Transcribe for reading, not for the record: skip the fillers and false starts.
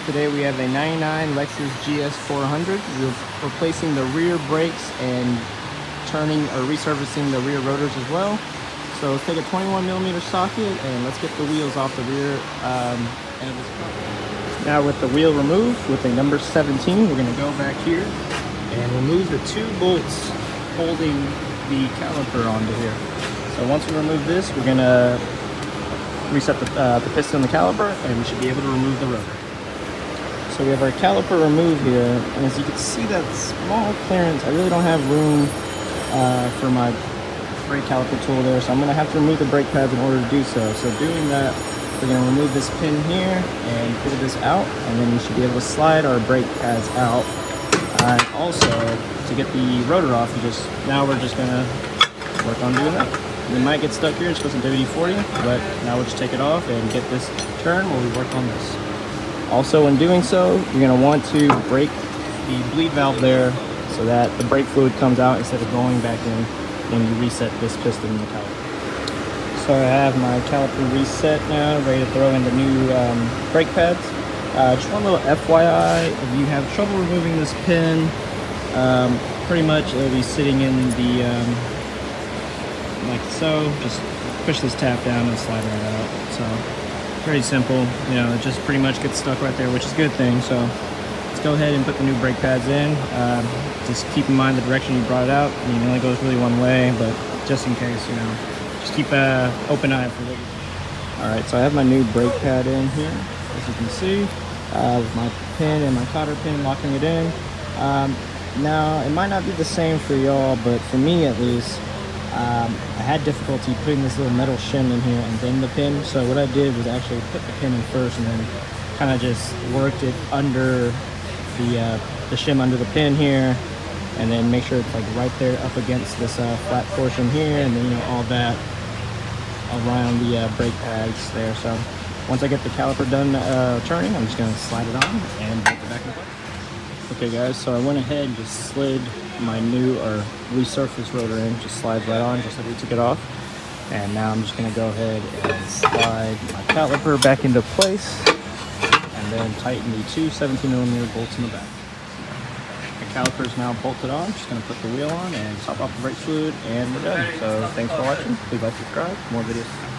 Today we have a 99 Lexus GS400. We're replacing the rear brakes and turning or resurfacing the rear rotors as well. So let's take a 21mm socket and let's get the wheels off the rear end of this car. Now with the wheel removed, with a number 17, we're going to go back here and remove the 2 bolts holding the caliper onto here. So once we remove this, we're going to reset the piston on the caliper, and we should be able to remove the rotor. So we have our caliper removed here, and as you can see that small clearance, I really don't have room for my brake caliper tool there, so I'm going to have to remove the brake pads in order to do so. So doing that, we're going to remove this pin here and pull this out, and then we should be able to slide our brake pads out. And also, to get the rotor off, now we're just going to work on doing that. We might get stuck here, it's supposed to WD-40, but now we'll just take it off and get this turned while we work on this. Also, in doing so, you're going to want to break the bleed valve there so that the brake fluid comes out instead of going back in when you reset this piston in the caliper. So I have my caliper reset now, ready to throw in the new brake pads. Just one little FYI, if you have trouble removing this pin, pretty much it'll be sitting in the like so. Just push this tab down and slide right out. So very simple, it just pretty much gets stuck right there, which is a good thing. So let's go ahead and put the new brake pads in. Just keep in mind the direction you brought it out. I mean, it only goes really one way, but just in case, just keep an open eye for what. All right, so I have my new brake pad in here, as you can see, with my pin and my cotter pin locking it in. Now it might not be the same for y'all, but for me at least, I had difficulty putting this little metal shim in here and then the pin. So what I did was actually put the pin in first and then kind of just worked it under the shim under the pin here, and then make sure it's like right there up against this flat portion here, and then all that around the brake pads there. So once I get the caliper done turning, I'm just going to slide it on and bolt it back in place. Okay guys, so I went ahead and just slid my new or resurfaced rotor in, just slides right on just like we took it off. And now I'm just going to go ahead and slide my caliper back into place and then tighten the 2 17mm bolts in the back. The caliper is now bolted on. Just going to put the wheel on and top off the brake fluid, and we're done. So thanks for watching. Please like, subscribe, more videos.